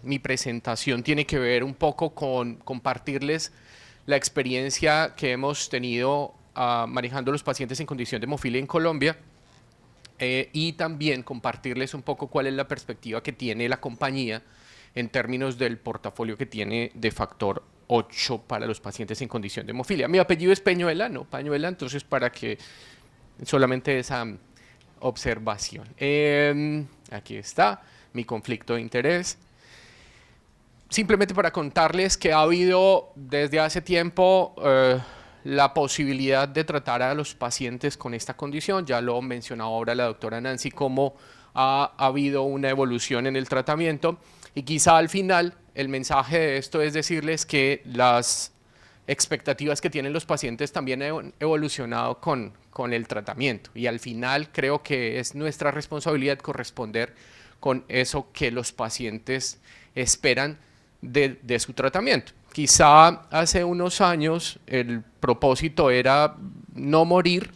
mi presentación tiene que ver un poco con compartirles la experiencia que hemos tenido manejando los pacientes en condición de hemofilia en Colombia, y también compartirles un poco cuál es la perspectiva que tiene la compañía en términos del portafolio que tiene de factor 8 para los pacientes en condición de hemofilia. Mi apellido es Peñuela, no Pañuela, entonces para que solamente esa observación. Aquí está mi conflicto de interés. Simplemente para contarles que ha habido desde hace tiempo la posibilidad de tratar a los pacientes con esta condición. Ya lo mencionaba ahora la doctora Nancy, cómo ha habido una evolución en el tratamiento. Y quizá al final el mensaje de esto es decirles que las expectativas que tienen los pacientes también han evolucionado con el tratamiento. Y al final creo que es nuestra responsabilidad corresponder con eso que los pacientes esperan de su tratamiento. Quizá hace unos años el propósito era no morir,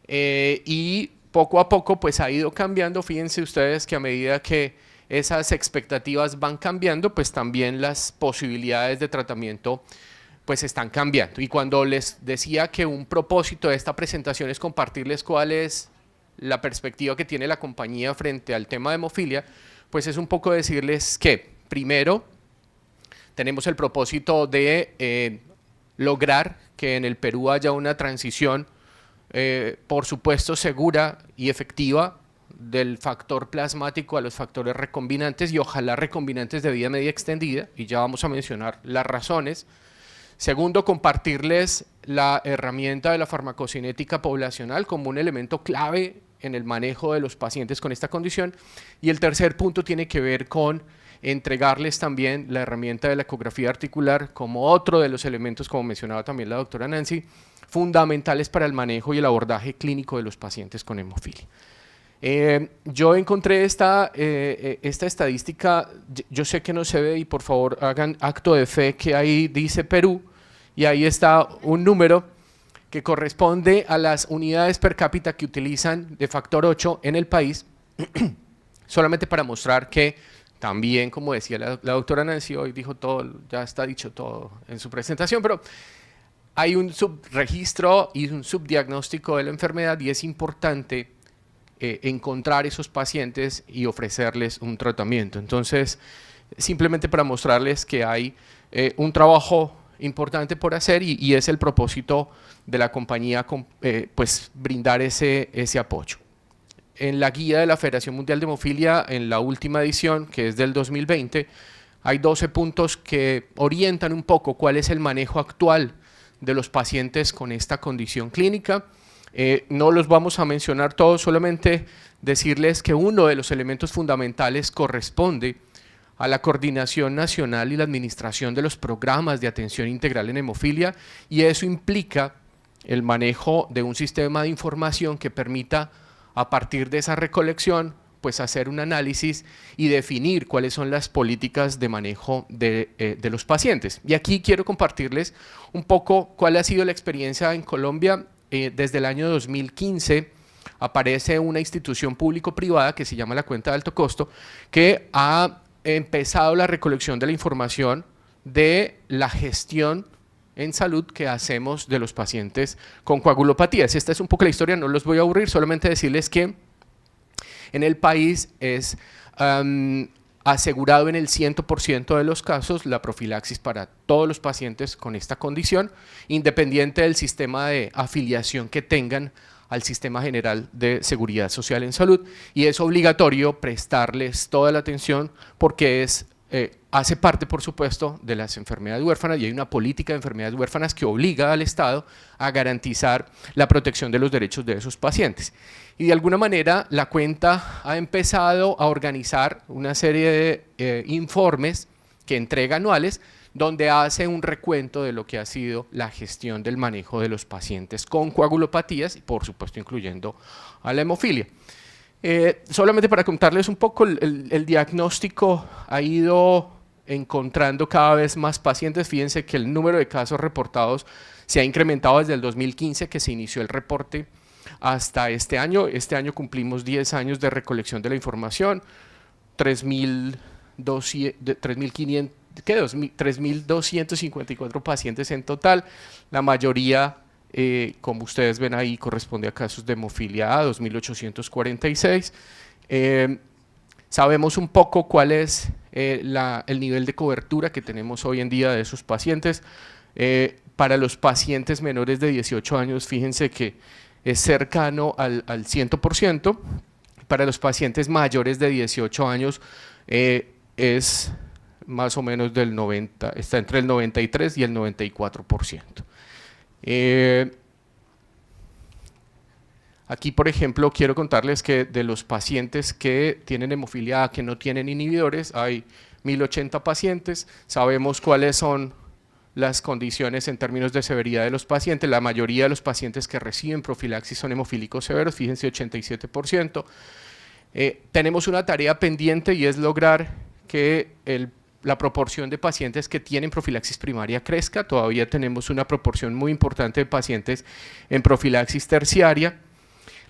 y poco a poco pues ha ido cambiando. Fíjense ustedes que a medida que esas expectativas van cambiando, pues también las posibilidades de tratamiento pues están cambiando. Y cuando les decía que un propósito de esta presentación es compartirles cuál es la perspectiva que tiene la compañía frente al tema de hemofilia, pues es un poco decirles que primero tenemos el propósito de lograr que en el Perú haya una transición, por supuesto, segura y efectiva del factor plasmático a los factores recombinantes, y ojalá recombinantes de vida media extendida, y ya vamos a mencionar las razones. Segundo, compartirles la herramienta de la farmacocinética poblacional como un elemento clave en el manejo de los pacientes con esta condición. Y el tercer punto tiene que ver con entregarles también la herramienta de la ecografía articular como otro de los elementos, como mencionaba también la doctora Nancy, fundamentales para el manejo y el abordaje clínico de los pacientes con hemofilia. Yo encontré esta estadística, yo sé que no se ve, y por favor hagan acto de fe que ahí dice Perú, y ahí está un número que corresponde a las unidades per cápita que utilizan de factor 8 en el país, solamente para mostrar que también, como decía la doctora Nancy, hoy dijo todo, ya está dicho todo en su presentación, pero hay un subregistro y un subdiagnóstico de la enfermedad, y es importante encontrar esos pacientes y ofrecerles un tratamiento. Entonces, simplemente para mostrarles que hay un trabajo importante por hacer, y es el propósito de la compañía pues brindar ese apoyo. En la guía de la Federación Mundial de Hemofilia, en la última edición, que es del 2020, hay 12 puntos que orientan un poco cuál es el manejo actual de los pacientes con esta condición clínica. No los vamos a mencionar todos, solamente decirles que uno de los elementos fundamentales corresponde a la coordinación nacional y la administración de los programas de atención integral en hemofilia, y eso implica el manejo de un sistema de información que permita, a partir de esa recolección, pues hacer un análisis y definir cuáles son las políticas de manejo de los pacientes. Y aquí quiero compartirles un poco cuál ha sido la experiencia en Colombia. Desde el año 2015 aparece una institución público-privada que se llama la Cuenta de Alto Costo, que ha empezado la recolección de la información de la gestión en salud que hacemos de los pacientes con coagulopatías. Esta es un poco la historia, no los voy a aburrir, solamente decirles que en el país es asegurado en el 100% de los casos la profilaxis para todos los pacientes con esta condición, independiente del sistema de afiliación que tengan al Sistema General de Seguridad Social en Salud, y es obligatorio prestarles toda la atención porque hace parte, por supuesto, de las enfermedades huérfanas, y hay una política de enfermedades huérfanas que obliga al Estado a garantizar la protección de los derechos de esos pacientes. Y de alguna manera la cuenta ha empezado a organizar una serie de informes que entrega anuales, donde hace un recuento de lo que ha sido la gestión del manejo de los pacientes con coagulopatías, y por supuesto incluyendo a la hemofilia. Solamente para contarles un poco, el diagnóstico ha ido encontrando cada vez más pacientes. Fíjense que el número de casos reportados se ha incrementado desde el 2015, que se inició el reporte, hasta este año. Este año cumplimos 10 años de recolección de la información, 3.000 3.254 pacientes en total. La mayoría, como ustedes ven ahí, corresponde a casos de hemofilia A, 2.846. Sabemos un poco cuál es el nivel de cobertura que tenemos hoy en día de esos pacientes. Para los pacientes menores de 18 años, fíjense que es cercano al 100%. Para los pacientes mayores de 18 años es más o menos del 90, está entre el 93 y el 94%. Aquí, por ejemplo, quiero contarles que de los pacientes que tienen hemofilia A que no tienen inhibidores, hay 1.080 pacientes. Sabemos cuáles son las condiciones en términos de severidad de los pacientes. La mayoría de los pacientes que reciben profilaxis son hemofílicos severos, fíjense, 87%. Tenemos una tarea pendiente y es lograr que la proporción de pacientes que tienen profilaxis primaria crezca. Todavía tenemos una proporción muy importante de pacientes en profilaxis terciaria.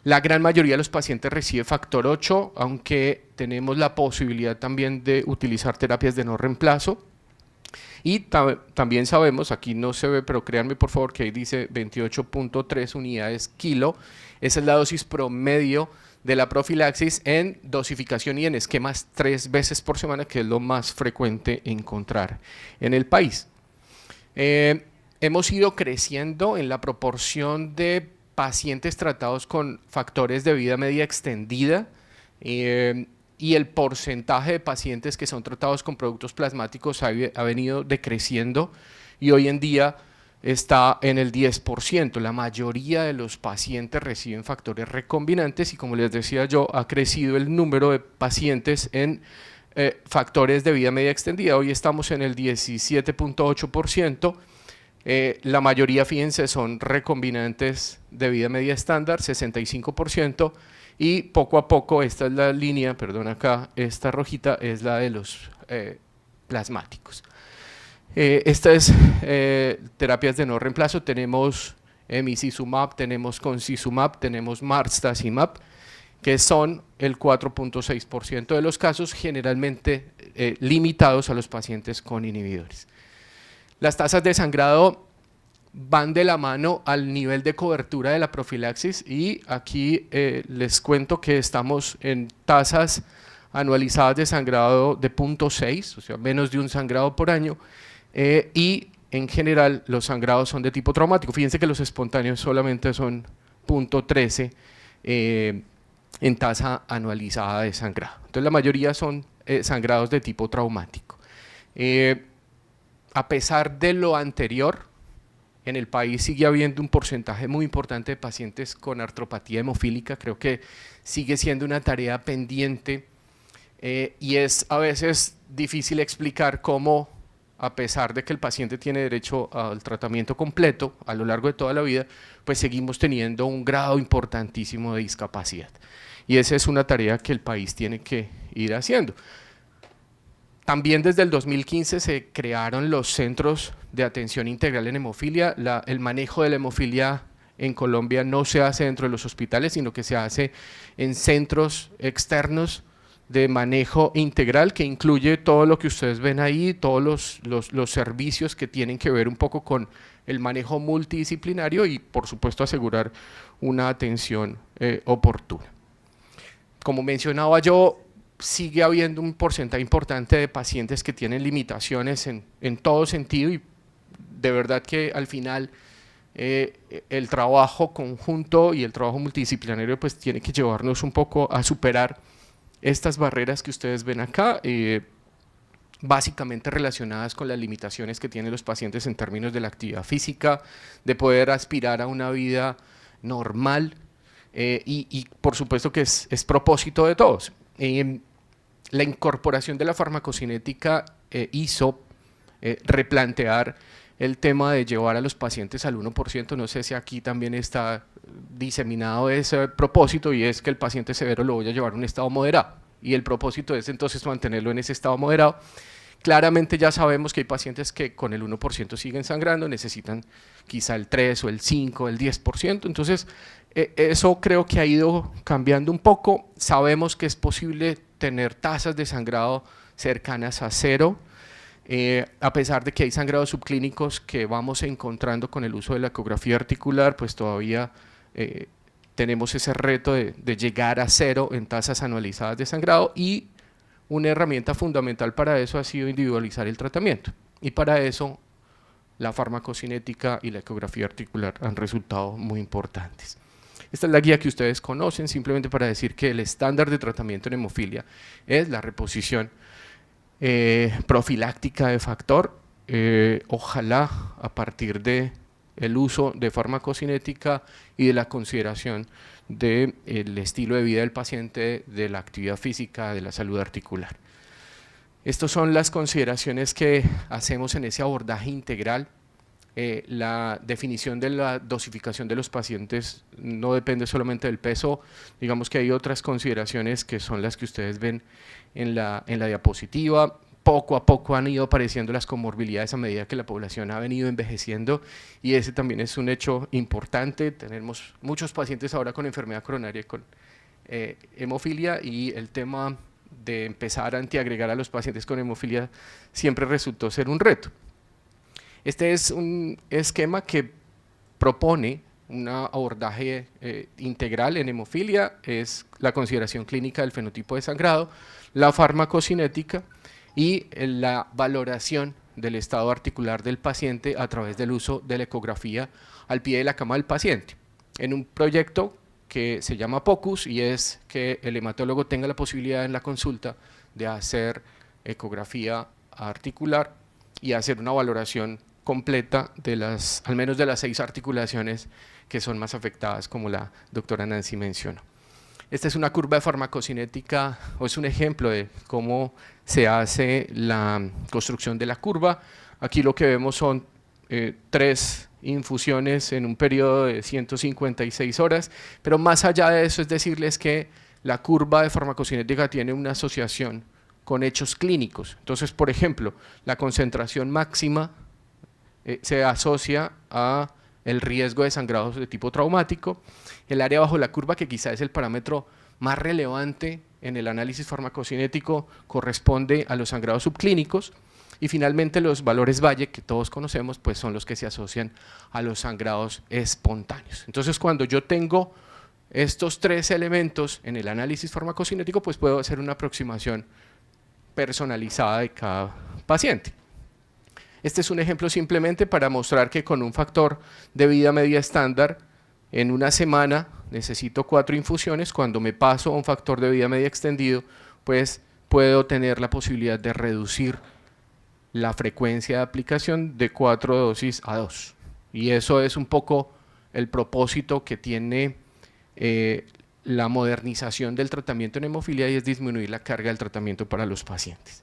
La gran mayoría de los pacientes recibe factor 8, aunque tenemos la posibilidad también de utilizar terapias de no reemplazo. Y también sabemos, aquí no se ve, pero créanme por favor que ahí dice 28.3 unidades kilo. Esa es la dosis promedio de la profilaxis en dosificación y en esquemas 3 veces por semana, que es lo más frecuente encontrar en el país. Hemos ido creciendo en la proporción de pacientes tratados con factores de vida media extendida y el porcentaje de pacientes que son tratados con productos plasmáticos ha venido decreciendo y hoy en día está en el 10%. La mayoría de los pacientes reciben factores recombinantes y, como les decía yo, ha crecido el número de pacientes en factores de vida media extendida. Hoy estamos en el 17.8%. La mayoría, fíjense, son recombinantes de vida media estándar, 65%, y poco a poco, esta es la línea, perdón, acá, esta rojita es la de los plasmáticos. Esta es terapias de no reemplazo. Tenemos emicizumab, tenemos concizumab, tenemos marstacimab, que son el 4.6% de los casos, generalmente limitados a los pacientes con inhibidores. Las tasas de sangrado van de la mano al nivel de cobertura de la profilaxis y aquí les cuento que estamos en tasas anualizadas de sangrado de 0.6, o sea, menos de un sangrado por año, y en general los sangrados son de tipo traumático. Fíjense que los espontáneos solamente son 0.13 en tasa anualizada de sangrado. Entonces la mayoría son sangrados de tipo traumático. A pesar de lo anterior, en el país sigue habiendo un porcentaje muy importante de pacientes con artropatía hemofílica. Creo que sigue siendo una tarea pendiente y es a veces difícil explicar cómo, a pesar de que el paciente tiene derecho al tratamiento completo a lo largo de toda la vida, pues seguimos teniendo un grado importantísimo de discapacidad. Y esa es una tarea que el país tiene que ir haciendo. También desde el 2015 se crearon los centros de atención integral en hemofilia. El manejo de la hemofilia en Colombia no se hace dentro de los hospitales, sino que se hace en centros externos de manejo integral, que incluye todo lo que ustedes ven ahí, todos los servicios que tienen que ver un poco con el manejo multidisciplinario y, por supuesto, asegurar una atención oportuna. Como mencionaba yo, sigue habiendo un porcentaje importante de pacientes que tienen limitaciones en todo sentido y de verdad que al final el trabajo conjunto y el trabajo multidisciplinario pues tiene que llevarnos un poco a superar estas barreras que ustedes ven acá, básicamente relacionadas con las limitaciones que tienen los pacientes en términos de la actividad física, de poder aspirar a una vida normal y por supuesto que es propósito de todos. La incorporación de la farmacocinética hizo replantear el tema de llevar a los pacientes al 1%, no sé si aquí también está diseminado ese propósito, y es que el paciente severo lo voy a llevar a un estado moderado, y el propósito es entonces mantenerlo en ese estado moderado. Claramente ya sabemos que hay pacientes que con el 1% siguen sangrando, necesitan quizá el 3 o el 5 o el 10%, entonces eso creo que ha ido cambiando un poco. Sabemos que es posible tener tasas de sangrado cercanas a cero, a pesar de que hay sangrados subclínicos que vamos encontrando con el uso de la ecografía articular, pues todavía tenemos ese reto de llegar a cero en tasas anualizadas de sangrado, y una herramienta fundamental para eso ha sido individualizar el tratamiento, y para eso la farmacocinética y la ecografía articular han resultado muy importantes. Esta es la guía que ustedes conocen, simplemente para decir que el estándar de tratamiento en hemofilia es la reposición profiláctica de factor, ojalá a partir de el uso de farmacocinética y de la consideración del estilo de vida del paciente, de la actividad física, de la salud articular. Estas son las consideraciones que hacemos en ese abordaje integral. La definición de la dosificación de los pacientes no depende solamente del peso, digamos que hay otras consideraciones que son las que ustedes ven en la diapositiva. Poco a poco han ido apareciendo las comorbilidades a medida que la población ha venido envejeciendo, y ese también es un hecho importante. Tenemos muchos pacientes ahora con enfermedad coronaria, con hemofilia, y el tema de empezar a antiagregar a los pacientes con hemofilia siempre resultó ser un reto. Este es un esquema que propone un abordaje integral en hemofilia, es la consideración clínica del fenotipo de sangrado, la farmacocinética y la valoración del estado articular del paciente a través del uso de la ecografía al pie de la cama del paciente, en un proyecto que se llama POCUS, y es que el hematólogo tenga la posibilidad en la consulta de hacer ecografía articular y hacer una valoración completa de al menos de las 6 articulaciones que son más afectadas, como la doctora Nancy mencionó. Esta es una curva de farmacocinética, o es un ejemplo de cómo se hace la construcción de la curva. Aquí lo que vemos son 3 infusiones en un periodo de 156 horas, pero más allá de eso es decirles que la curva de farmacocinética tiene una asociación con hechos clínicos. Entonces, por ejemplo, la concentración máxima se asocia a el riesgo de sangrados de tipo traumático. El área bajo la curva, que quizá es el parámetro más relevante en el análisis farmacocinético, corresponde a los sangrados subclínicos, y finalmente los valores Valle, que todos conocemos, pues son los que se asocian a los sangrados espontáneos. Entonces, cuando yo tengo estos 3 elementos en el análisis farmacocinético, pues puedo hacer una aproximación personalizada de cada paciente. Este es un ejemplo simplemente para mostrar que con un factor de vida media estándar, en una semana necesito 4 infusiones. Cuando me paso a un factor de vida media extendido, pues puedo tener la posibilidad de reducir la frecuencia de aplicación de 4 dosis a 2. Y eso es un poco el propósito que tiene la modernización del tratamiento en hemofilia, y es disminuir la carga del tratamiento para los pacientes.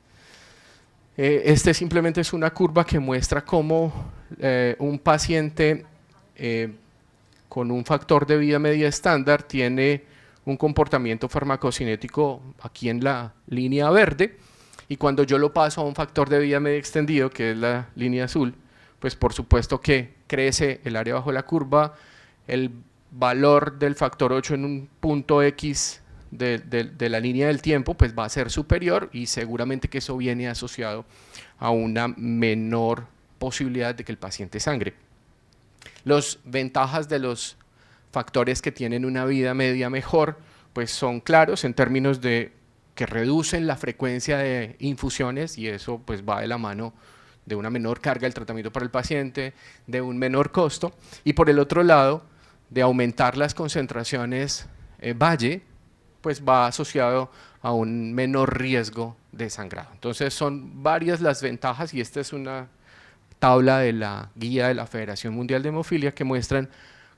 Este simplemente es una curva que muestra cómo un paciente con un factor de vida media estándar tiene un comportamiento farmacocinético aquí en la línea verde, y cuando yo lo paso a un factor de vida media extendido, que es la línea azul, pues por supuesto que crece el área bajo la curva, el valor del factor 8 en un punto X de la línea del tiempo pues va a ser superior, y seguramente que eso viene asociado a una menor posibilidad de que el paciente sangre. Las ventajas de los factores que tienen una vida media mejor pues son claros en términos de que reducen la frecuencia de infusiones, y eso pues va de la mano de una menor carga del tratamiento para el paciente, de un menor costo, y por el otro lado de aumentar las concentraciones Valle, pues va asociado a un menor riesgo de sangrado. Entonces son varias las ventajas, y esta es una tabla de la guía de la Federación Mundial de Hemofilia que muestran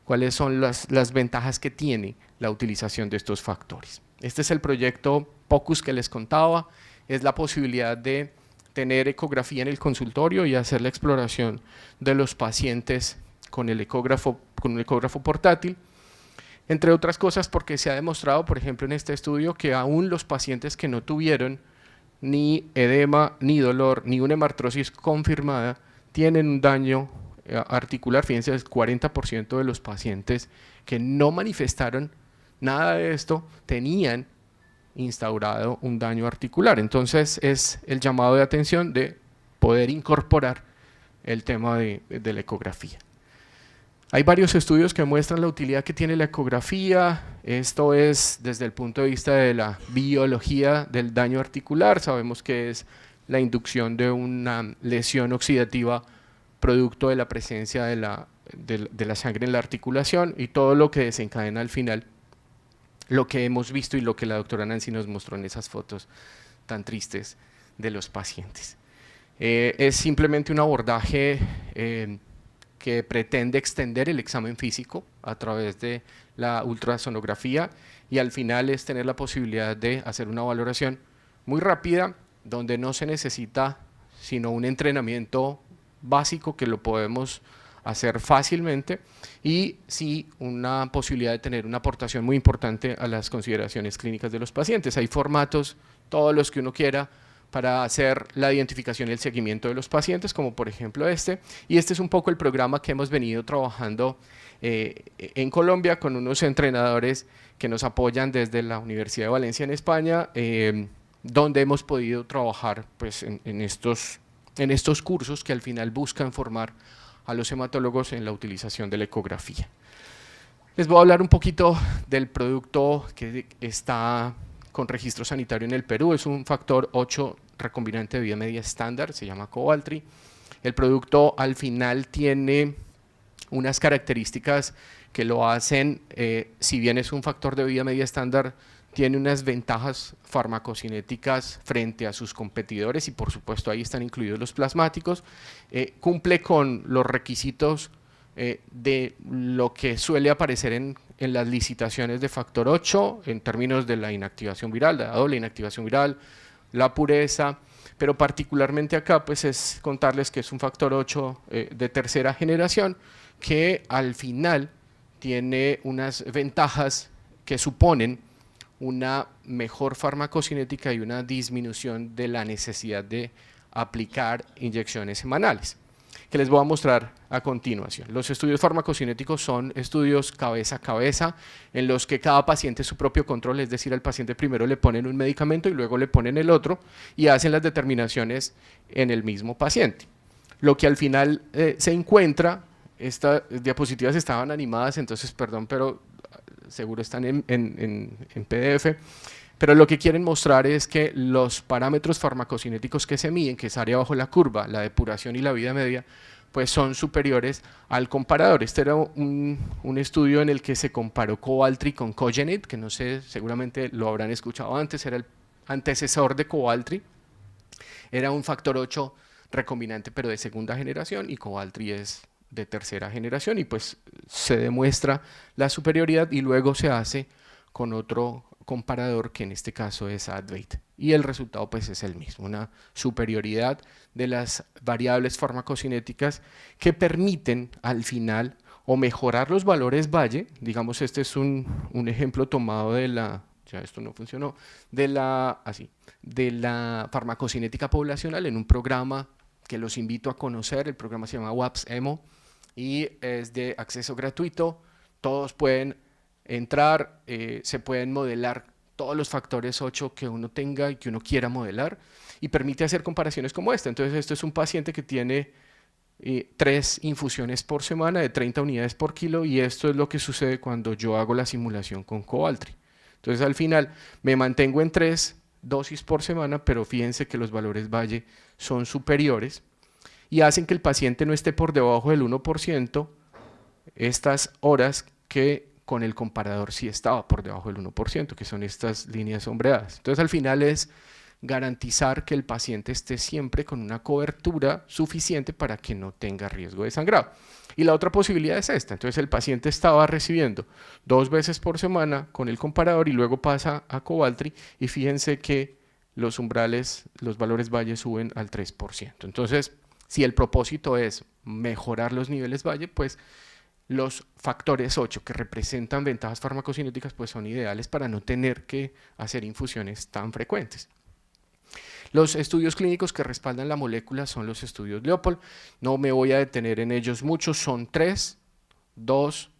cuáles son las ventajas que tiene la utilización de estos factores. Este es el proyecto POCUS que les contaba, es la posibilidad de tener ecografía en el consultorio y hacer la exploración de los pacientes con un ecógrafo portátil, entre otras cosas porque se ha demostrado, por ejemplo en este estudio, que aún los pacientes que no tuvieron ni edema, ni dolor, ni una hemartrosis confirmada, tienen un daño articular. Fíjense, el 40% de los pacientes que no manifestaron nada de esto tenían instaurado un daño articular. Entonces es el llamado de atención de poder incorporar el tema de la ecografía. Hay varios estudios que muestran la utilidad que tiene la ecografía. Esto es desde el punto de vista de la biología del daño articular. Sabemos que es la inducción de una lesión oxidativa producto de la presencia de la sangre en la articulación y todo lo que desencadena al final lo que hemos visto y lo que la doctora Nancy nos mostró en esas fotos tan tristes de los pacientes. Es simplemente un abordaje que pretende extender el examen físico a través de la ultrasonografía y al final es tener la posibilidad de hacer una valoración muy rápida donde no se necesita sino un entrenamiento básico que lo podemos hacer fácilmente y sí una posibilidad de tener una aportación muy importante a las consideraciones clínicas de los pacientes. Hay formatos, todos los que uno quiera, para hacer la identificación y el seguimiento de los pacientes, como por ejemplo este, y este es un poco el programa que hemos venido trabajando en Colombia con unos entrenadores que nos apoyan desde la Universidad de Valencia en España, donde hemos podido trabajar pues, en estos cursos que al final buscan formar a los hematólogos en la utilización de la ecografía. Les voy a hablar un poquito del producto que está con registro sanitario en el Perú, es un factor 8 recombinante de vía media estándar, se llama Covaltri. El producto al final tiene unas características que lo hacen, si bien es un factor de vía media estándar, tiene unas ventajas farmacocinéticas frente a sus competidores y por supuesto ahí están incluidos los plasmáticos, cumple con los requisitos de lo que suele aparecer en las licitaciones de factor 8 en términos de la inactivación viral, la doble inactivación viral, la pureza, pero particularmente acá pues es contarles que es un factor 8 de tercera generación que al final tiene unas ventajas que suponen una mejor farmacocinética y una disminución de la necesidad de aplicar inyecciones semanales, que les voy a mostrar a continuación. Los estudios farmacocinéticos son estudios cabeza a cabeza en los que cada paciente es su propio control, es decir, al paciente primero le ponen un medicamento y luego le ponen el otro y hacen las determinaciones en el mismo paciente. Lo que al final se encuentra, estas diapositivas estaban animadas, entonces perdón, pero seguro están en PDF, pero lo que quieren mostrar es que los parámetros farmacocinéticos que se miden, que es área bajo la curva, la depuración y la vida media, pues son superiores al comparador. Este era un estudio en el que se comparó Covaltri con Cogenid, que no sé, seguramente lo habrán escuchado antes, era el antecesor de Covaltri, era un factor 8 recombinante pero de segunda generación y Covaltri es de tercera generación y pues se demuestra la superioridad y luego se hace con otro comparador que en este caso es Advait y el resultado pues es el mismo, una superioridad de las variables farmacocinéticas que permiten al final o mejorar los valores Valle, digamos este es un ejemplo tomado de la, ya esto no funcionó, de la farmacocinética poblacional en un programa que los invito a conocer, el programa se llama WAPS-EMO y es de acceso gratuito, todos pueden entrar, se pueden modelar todos los factores 8 que uno tenga y que uno quiera modelar y permite hacer comparaciones como esta. Entonces esto es un paciente que tiene 3 infusiones por semana de 30 unidades por kilo y esto es lo que sucede cuando yo hago la simulación con Covaltri. Entonces al final me mantengo en 3 dosis por semana, pero fíjense que los valores Valle son superiores y hacen que el paciente no esté por debajo del 1% estas horas que con el comparador sí estaba por debajo del 1%, que son estas líneas sombreadas. Entonces al final es garantizar que el paciente esté siempre con una cobertura suficiente para que no tenga riesgo de sangrado. Y la otra posibilidad es esta, entonces el paciente estaba recibiendo 2 veces por semana con el comparador y luego pasa a Covaltri y fíjense que los umbrales, los valores Valle suben al 3%. Entonces, si el propósito es mejorar los niveles Valle, pues los factores 8 que representan ventajas farmacocinéticas pues son ideales para no tener que hacer infusiones tan frecuentes. Los estudios clínicos que respaldan la molécula son los estudios Leopold, no me voy a detener en ellos mucho, son 3, 2,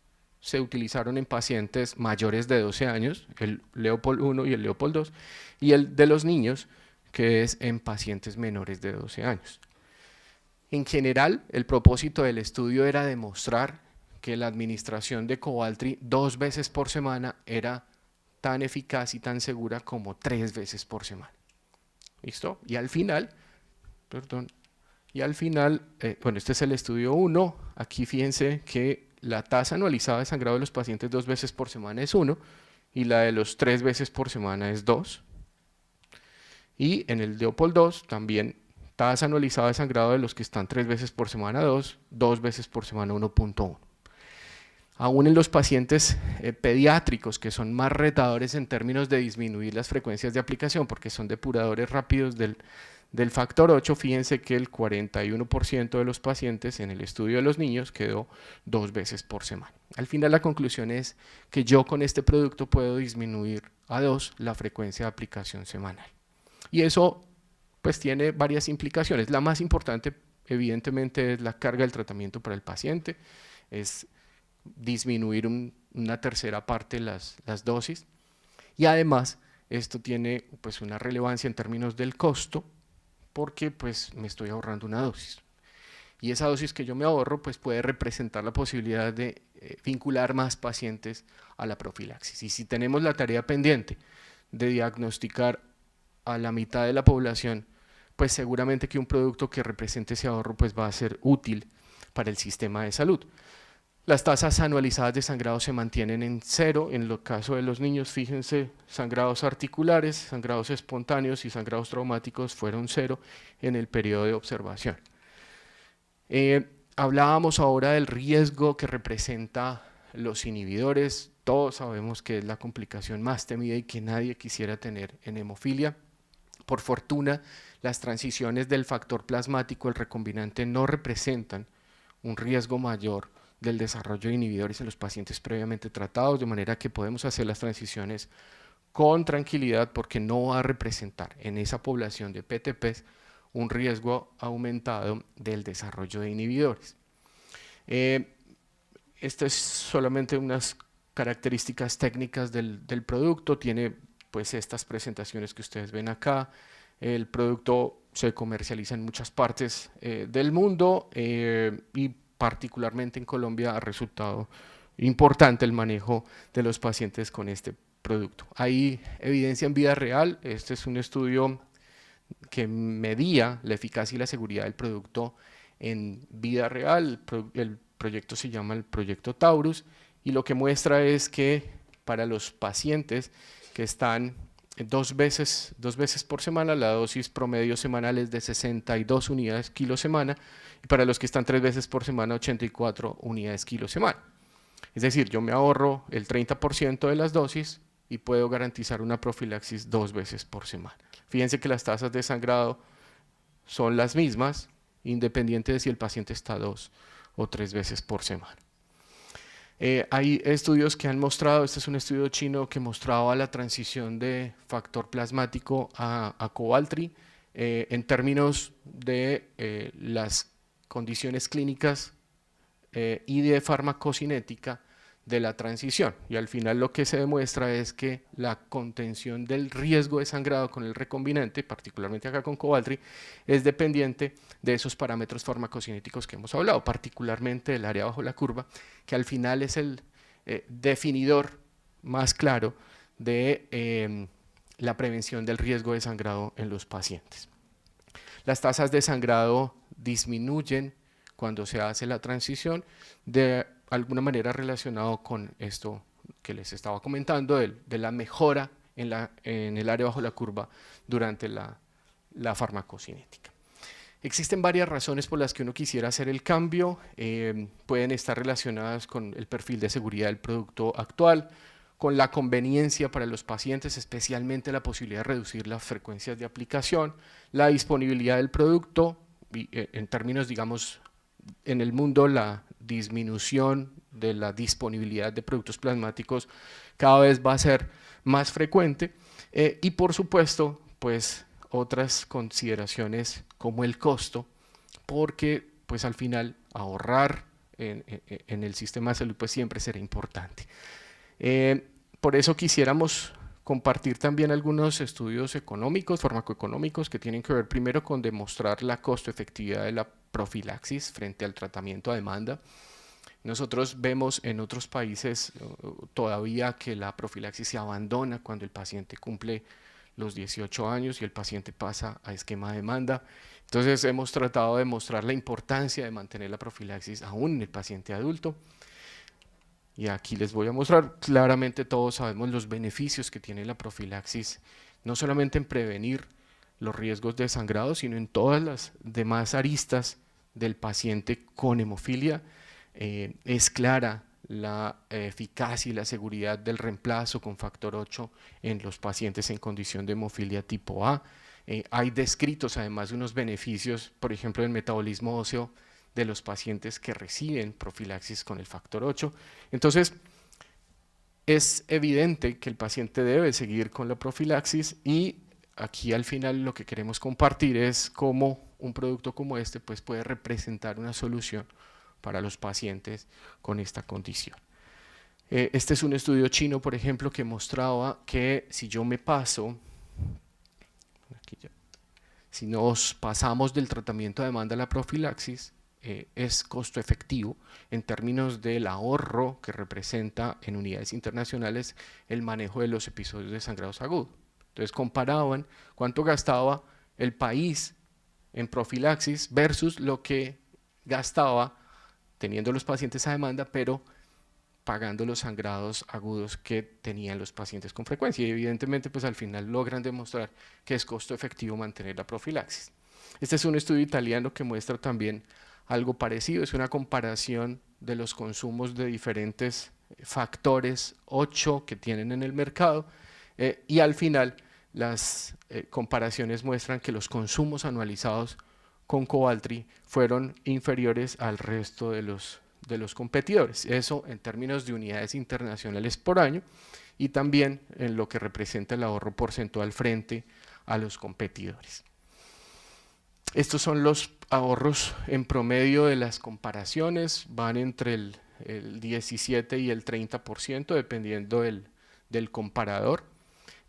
se utilizaron en pacientes mayores de 12 años, el Leopold 1 y el Leopold 2, y el de los niños, que es en pacientes menores de 12 años. En general, el propósito del estudio era demostrar que la administración de Kovaltry 2 veces por semana era tan eficaz y tan segura como 3 veces por semana. ¿Listo? Y al final, bueno, este es el estudio 1, aquí fíjense que la tasa anualizada de sangrado de los pacientes 2 veces por semana es 1 y la de los 3 veces por semana es 2. Y en el Leopold 2 también tasa anualizada de sangrado de los que están 3 veces por semana 2, 2 veces por semana 1.1. Aún en los pacientes pediátricos, que son más retadores en términos de disminuir las frecuencias de aplicación, porque son depuradores rápidos del factor 8, fíjense que el 41% de los pacientes en el estudio de los niños quedó 2 veces por semana. Al final la conclusión es que yo con este producto puedo disminuir a 2 la frecuencia de aplicación semanal. Y eso pues tiene varias implicaciones. La más importante evidentemente es la carga del tratamiento para el paciente, es disminuir una tercera parte las dosis, y además esto tiene pues una relevancia en términos del costo, porque pues me estoy ahorrando una dosis, y esa dosis que yo me ahorro pues puede representar la posibilidad de vincular más pacientes a la profilaxis. Y si tenemos la tarea pendiente de diagnosticar a la mitad de la población, pues seguramente que un producto que represente ese ahorro pues va a ser útil para el sistema de salud. Las tasas anualizadas de sangrado se mantienen en 0, en el caso de los niños, fíjense, sangrados articulares, sangrados espontáneos y sangrados traumáticos fueron 0 en el periodo de observación. Hablábamos ahora del riesgo que representa los inhibidores. Todos sabemos que es la complicación más temida y que nadie quisiera tener en hemofilia. Por fortuna, las transiciones del factor plasmático, el recombinante, no representan un riesgo mayor del desarrollo de inhibidores en los pacientes previamente tratados, de manera que podemos hacer las transiciones con tranquilidad, porque no va a representar en esa población de PTPs un riesgo aumentado del desarrollo de inhibidores. Estas es solamente unas características técnicas del producto. Tiene pues estas presentaciones que ustedes ven acá. El producto se comercializa en muchas partes del mundo y particularmente en Colombia ha resultado importante el manejo de los pacientes con este producto. Hay evidencia en vida real. Este es un estudio que medía la eficacia y la seguridad del producto en vida real. El proyecto se llama el proyecto Taurus, y lo que muestra es que para los pacientes que están 2 veces por semana, la dosis promedio semanal es de 62 unidades kilo semana, y para los que están 3 veces por semana, 84 unidades kilo semana. Es decir, yo me ahorro el 30% de las dosis y puedo garantizar una profilaxis 2 veces por semana. Fíjense que las tasas de sangrado son las mismas, independiente de si el paciente está 2 o 3 veces por semana. Hay estudios que han mostrado, este es un estudio chino que mostraba la transición de factor plasmático a Kovaltry en términos de las condiciones clínicas y de farmacocinética de la transición, y al final lo que se demuestra es que la contención del riesgo de sangrado con el recombinante, particularmente acá con Kovaltry, es dependiente de esos parámetros farmacocinéticos que hemos hablado, particularmente el área bajo la curva, que al final es el definidor más claro de la prevención del riesgo de sangrado en los pacientes. Las tasas de sangrado disminuyen cuando se hace la transición, de alguna manera relacionado con esto que les estaba comentando, de la mejora en el área bajo la curva durante la farmacocinética. Existen varias razones por las que uno quisiera hacer el cambio. Pueden estar relacionadas con el perfil de seguridad del producto actual, con la conveniencia para los pacientes, especialmente la posibilidad de reducir las frecuencias de aplicación, la disponibilidad del producto, y, en términos, digamos, en el mundo la disminución de la disponibilidad de productos plasmáticos cada vez va a ser más frecuente, y por supuesto pues otras consideraciones como el costo, porque pues al final ahorrar en el sistema de salud, pues siempre será importante. Por eso quisiéramos compartir también algunos estudios económicos, farmacoeconómicos, que tienen que ver primero con demostrar la costo-efectividad de la profilaxis frente al tratamiento a demanda. Nosotros vemos en otros países todavía que la profilaxis se abandona cuando el paciente cumple los 18 años y el paciente pasa a esquema de demanda. Entonces hemos tratado de mostrar la importancia de mantener la profilaxis aún en el paciente adulto. Y aquí les voy a mostrar, claramente todos sabemos los beneficios que tiene la profilaxis, no solamente en prevenir los riesgos de sangrado, sino en todas las demás aristas del paciente con hemofilia. Es clara la eficacia y la seguridad del reemplazo con factor 8 en los pacientes en condición de hemofilia tipo A. Hay descritos además unos beneficios, por ejemplo, en metabolismo óseo de los pacientes que reciben profilaxis con el factor 8. Entonces, es evidente que el paciente debe seguir con la profilaxis y aquí al final lo que queremos compartir es cómo un producto como este pues, puede representar una solución para los pacientes con esta condición. Este es un estudio chino, por ejemplo, que mostraba que si yo me paso, si nos pasamos del tratamiento a demanda a la profilaxis, es costo efectivo en términos del ahorro que representa en unidades internacionales el manejo de los episodios de sangrados agudos. Entonces comparaban cuánto gastaba el país en profilaxis versus lo que gastaba teniendo los pacientes a demanda, pero pagando los sangrados agudos que tenían los pacientes con frecuencia. Y evidentemente, pues al final logran demostrar que es costo efectivo mantener la profilaxis. Este es un estudio italiano que muestra también algo parecido, es una comparación de los consumos de diferentes factores 8 que tienen en el mercado y al final las comparaciones muestran que los consumos anualizados con Kovaltry fueron inferiores al resto de los competidores, eso en términos de unidades internacionales por año y también en lo que representa el ahorro porcentual frente a los competidores. Estos son los ahorros en promedio de las comparaciones, van entre el 17 y el 30% dependiendo del comparador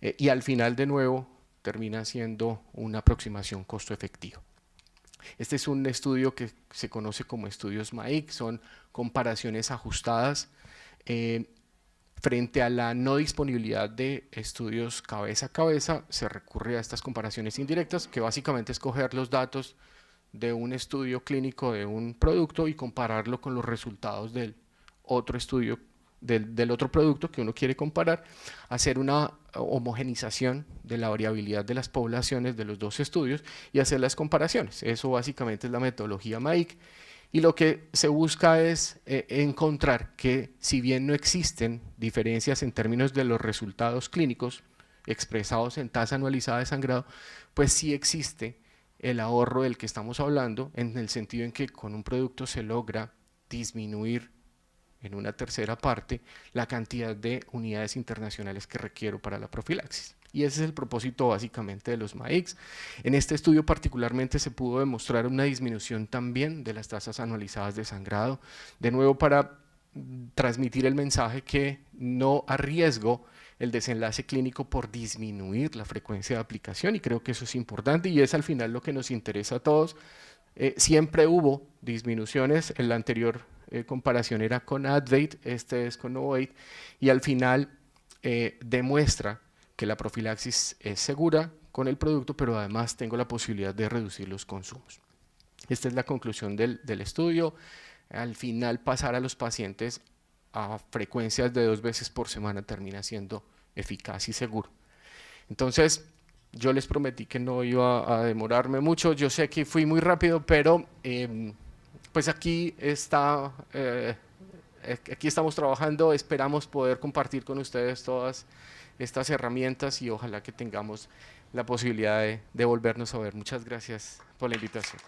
y al final de nuevo termina siendo una aproximación costo efectivo. Este es un estudio que se conoce como estudios MAIC, son comparaciones ajustadas frente a la no disponibilidad de estudios cabeza a cabeza, se recurre a estas comparaciones indirectas, que básicamente es coger los datos de un estudio clínico de un producto y compararlo con los resultados del otro estudio, del otro producto que uno quiere comparar, hacer una homogenización de la variabilidad de las poblaciones de los dos estudios y hacer las comparaciones. Eso básicamente es la metodología MAIC. Y lo que se busca es encontrar que si bien no existen diferencias en términos de los resultados clínicos expresados en tasa anualizada de sangrado, pues sí existe el ahorro del que estamos hablando en el sentido en que con un producto se logra disminuir en una tercera parte la cantidad de unidades internacionales que requiero para la profilaxis. Y ese es el propósito básicamente de los MAICs. En este estudio particularmente se pudo demostrar una disminución también de las tasas anualizadas de sangrado, de nuevo para transmitir el mensaje que no arriesgo el desenlace clínico por disminuir la frecuencia de aplicación y creo que eso es importante y es al final lo que nos interesa a todos. Siempre hubo disminuciones, en la anterior comparación era con Advate, este es con Novate y al final demuestra que la profilaxis es segura con el producto, pero además tengo la posibilidad de reducir los consumos. Esta es la conclusión del estudio. Al final pasar a los pacientes a frecuencias de 2 veces por semana termina siendo eficaz y seguro. Entonces, yo les prometí que no iba a demorarme mucho. Yo sé que fui muy rápido, pero pues aquí estamos trabajando. Esperamos poder compartir con ustedes todas estas herramientas y ojalá que tengamos la posibilidad de volvernos a ver. Muchas gracias por la invitación.